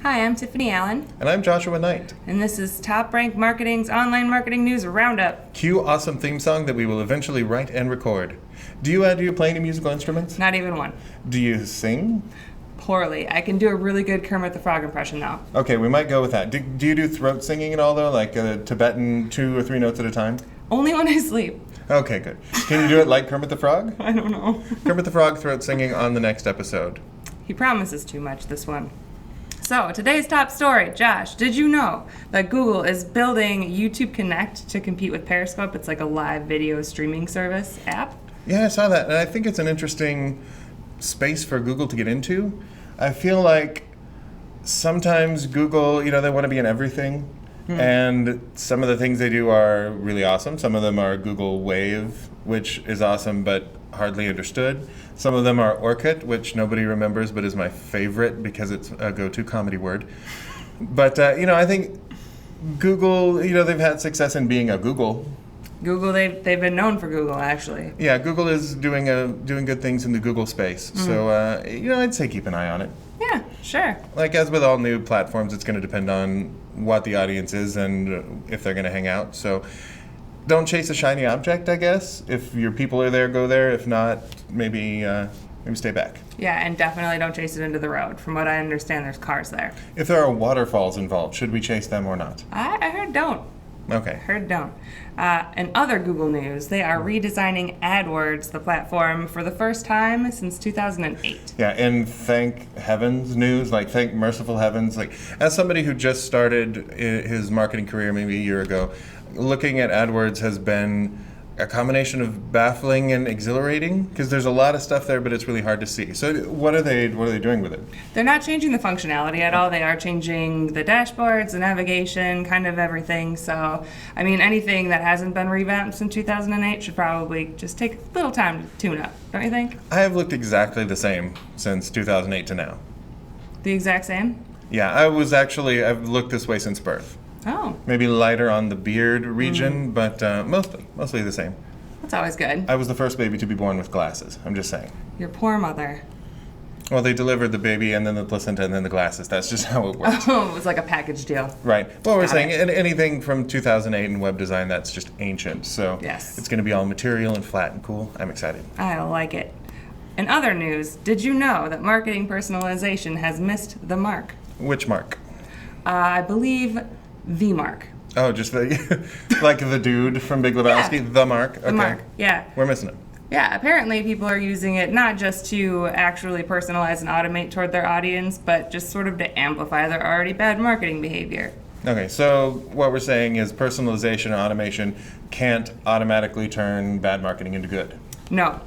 Hi, I'm Tiffani Allen, And I'm Joshua Nite. and this is TopRank Marketing's online marketing news roundup. Cue awesome theme song that we will eventually write and record. Do you play any musical instruments? Not even one. Do you sing? Poorly. I can do a really good Kermit the Frog impression, though. Okay, we might go with that. Do you do throat singing at all, though? Like Tibetan 2 or 3 notes at a time? Only when I sleep. Okay, good. Can you do it like Kermit the Frog? I don't know. Kermit the Frog throat singing on the next episode. He promises too much, this one. So, today's top story. Josh, did you know that Google is building YouTube Connect to compete with Periscope? It's like a live video streaming service app. Yeah, I saw that, and I think it's an interesting space for Google to get into. I feel like sometimes Google, they want to be in everything, and some of the things they do are really awesome. Some of them are Google Wave, which is awesome but hardly understood. Some of them are Orkut, which nobody remembers but is my favorite because it's a go-to comedy word. But, I think Google, they've had success in being a Google. Google, they've been known for Google, actually. Yeah, Google is doing good things in the Google space. So, I'd say keep an eye on it. Yeah, sure. Like as with all new platforms, it's going to depend on what the audience is and if they're going to hang out. So don't chase a shiny object, I guess. If your people are there, go there. If not, maybe stay back. Yeah, and definitely don't chase it into the road. From what I understand, there's cars there. If there are waterfalls involved, should we chase them or not? I heard don't. Okay. Heard don't. In other Google news, they are redesigning AdWords, the platform, for the first time since 2008. Yeah, and thank heavens news, thank merciful heavens. As somebody who just started his marketing career maybe a year ago, looking at AdWords has been a combination of baffling and exhilarating because there's a lot of stuff there, but it's really hard to see. So what are they doing with it? They're not changing the functionality at all. They are changing the dashboards, the navigation, kind of everything. So, anything that hasn't been revamped since 2008 should probably just take a little time to tune up, don't you think? I have looked exactly the same since 2008 to now. The exact same? Yeah, I've looked this way since birth. Oh, Maybe lighter on the beard region, but mostly the same. that's always good. I was the first baby to be born with glasses. I'm just saying. Your poor mother. Well, they delivered the baby and then the placenta and then the glasses. That's just how it works. Oh, it was like a package deal. Right. Well, we're Got saying it. anything from 2008 in web design, that's just ancient. So Yes. it's going to be all material and flat and cool. I'm excited. I like it. In other news, did you know that marketing personalization has missed the mark? Which mark? I believe the mark. Oh, just like the dude from Big Lebowski? Yeah. The mark? Okay. The mark, yeah. We're missing it. Yeah, apparently people are using it not just to actually personalize and automate toward their audience, but just sort of to amplify their already bad marketing behavior. Okay, so what we're saying is personalization and automation can't automatically turn bad marketing into good. No.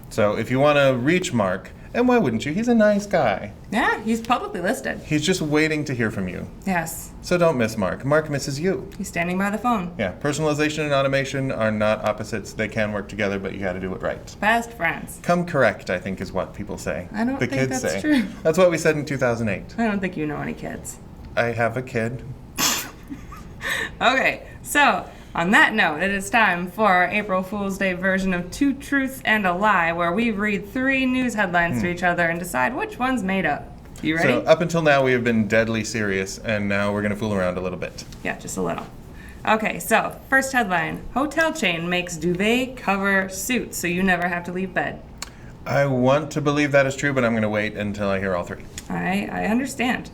So if you want to reach Mark, and why wouldn't you? He's a nice guy. Yeah, he's publicly listed. He's just waiting to hear from you. Yes. So don't miss Mark. Mark misses you. He's standing by the phone. Yeah, personalization and automation are not opposites. They can work together, but you got to do it right. Best friends. Come correct, I think, is what people say. I don't the think kids that's say. true. That's what we said in 2008. I don't think you know any kids. I have a kid. Okay, so on that note, it is time for our April Fool's Day version of Two Truths and a Lie, where we read 3 news headlines to each other and decide which one's made up. You ready? So up until now, we have been deadly serious, and now we're going to fool around a little bit. Yeah, just a little. Okay, so first headline: hotel chain makes duvet cover suits so you never have to leave bed. I want to believe that is true, but I'm going to wait until I hear all 3. I understand.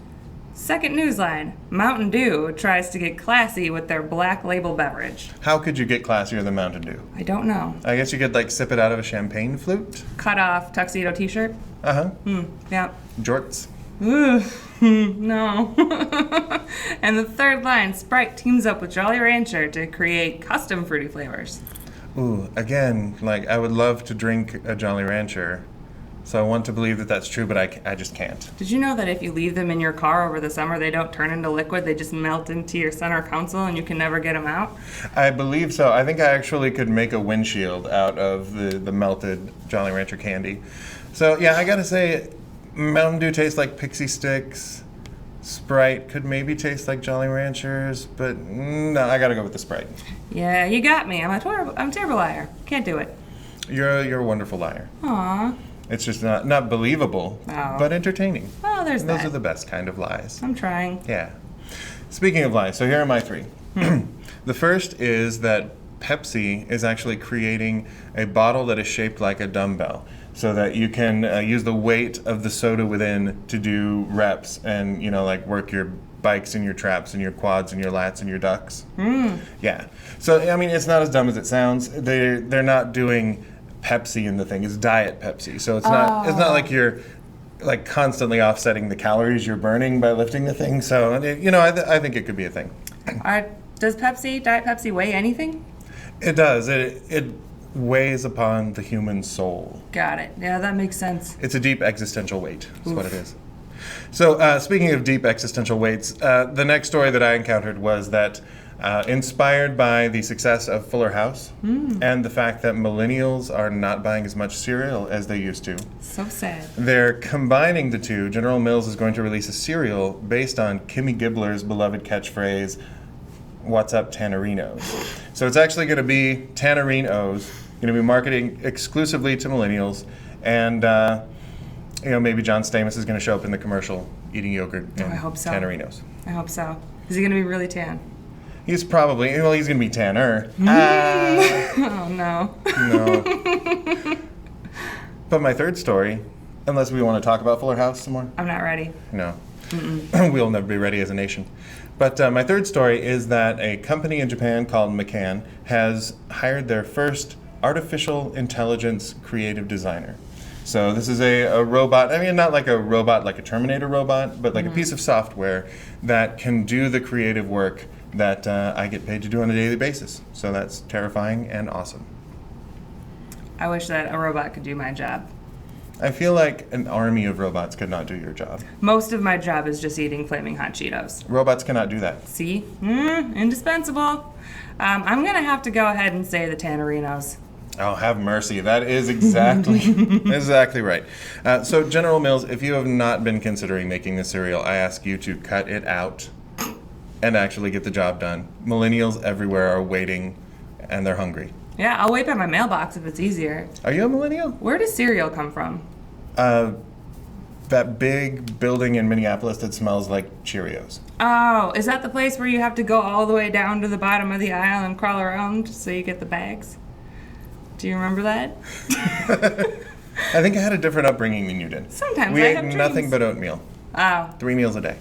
Second newsline: Mountain Dew tries to get classy with their black label beverage. How could you get classier than Mountain Dew? I don't know. I guess you could sip it out of a champagne flute. Cut off tuxedo t-shirt? Uh-huh. Yeah. Jorts. Ugh, no. And the third line: Sprite teams up with Jolly Rancher to create custom fruity flavors. Ooh, again, I would love to drink a Jolly Rancher, so I want to believe that that's true, but I just can't. Did you know that if you leave them in your car over the summer, they don't turn into liquid? They just melt into your center console and you can never get them out? I believe so. I think I actually could make a windshield out of the melted Jolly Rancher candy. So, yeah, I gotta say, Mountain Dew tastes like Pixie Sticks. Sprite could maybe taste like Jolly Ranchers, but no, I gotta go with the Sprite. Yeah, you got me. I'm a terrible liar. Can't do it. You're a wonderful liar. Aw. It's just not believable, Oh. but entertaining. Well, there's And those that. are the best kind of lies. I'm trying. Yeah. Speaking of lies, so here are my three. The first is that Pepsi is actually creating a bottle that is shaped like a dumbbell so that you can use the weight of the soda within to do reps and, like work your bikes and your traps and your quads and your lats and your ducks. Yeah. So, I mean, it's not as dumb as it sounds. They're not doing Pepsi in the thing. It's Diet Pepsi. So it's not like you're like constantly offsetting the calories you're burning by lifting the thing. So, I think it could be a thing. Does Diet Pepsi weigh anything? It does. It weighs upon the human soul. Got it. Yeah, that makes sense. It's a deep existential weight. That's what it is. So, speaking of deep existential weights, the next story that I encountered was that inspired by the success of Fuller House and the fact that millennials are not buying as much cereal as they used to. So sad. They're combining the two. General Mills is going to release a cereal based on Kimmy Gibbler's beloved catchphrase, "What's up, Tannerinos?" So it's actually going to be Tannerinos, going to be marketing exclusively to millennials, and maybe John Stamos is going to show up in the commercial eating yogurt and I hope so. Tannerinos. I hope so. Is he going to be really tan? He's probably, he's going to be tanner. Oh, no. No. But my third story, unless we want to talk about Fuller House some more? I'm not ready. No. We'll never be ready as a nation. But my third story is that a company in Japan called McCann has hired their first artificial intelligence creative designer. So this is a robot, not like a robot like a Terminator robot, but like a piece of software that can do the creative work that I get paid to do on a daily basis. So that's terrifying and awesome. I wish that a robot could do my job. I feel like an army of robots could not do your job. Most of my job is just eating flaming hot Cheetos. Robots cannot do that. See? Indispensable. I'm going to have to go ahead and say the Tannerinos. Oh, have mercy. That is exactly right. So General Mills, if you have not been considering making the cereal, I ask you to cut it out and actually get the job done. Millennials everywhere are waiting and they're hungry. Yeah, I'll wait by my mailbox if it's easier. Are you a millennial? Where does cereal come from? That big building in Minneapolis that smells like Cheerios. Oh, is that the place where you have to go all the way down to the bottom of the aisle and crawl around so you get the bags? Do you remember that? I think I had a different upbringing than you did. Sometimes we I ate have nothing dreams. but oatmeal. Oh, 3 meals a day.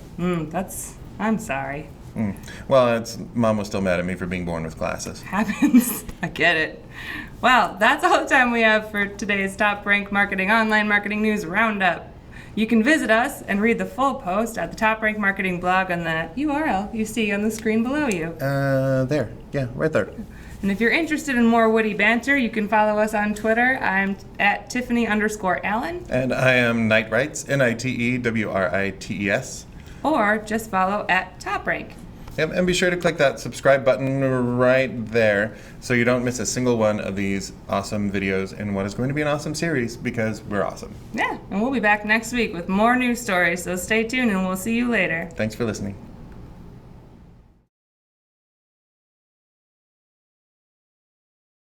I'm sorry. Well, Mom was still mad at me for being born with glasses. Happens. I get it. Well, that's all the time we have for today's TopRank Marketing Online Marketing News Roundup. You can visit us and read the full post at the TopRank Marketing blog on the URL you see on the screen below you. There. Yeah, right there. And if you're interested in more witty banter, you can follow us on Twitter. I'm at Tiffani_Allen. And I am Nite Writes, NITEWRITES. Or just follow at TopRank. Yep, and be sure to click that subscribe button right there so you don't miss a single one of these awesome videos in what is going to be an awesome series because we're awesome. Yeah, and we'll be back next week with more news stories, so stay tuned and we'll see you later. Thanks for listening.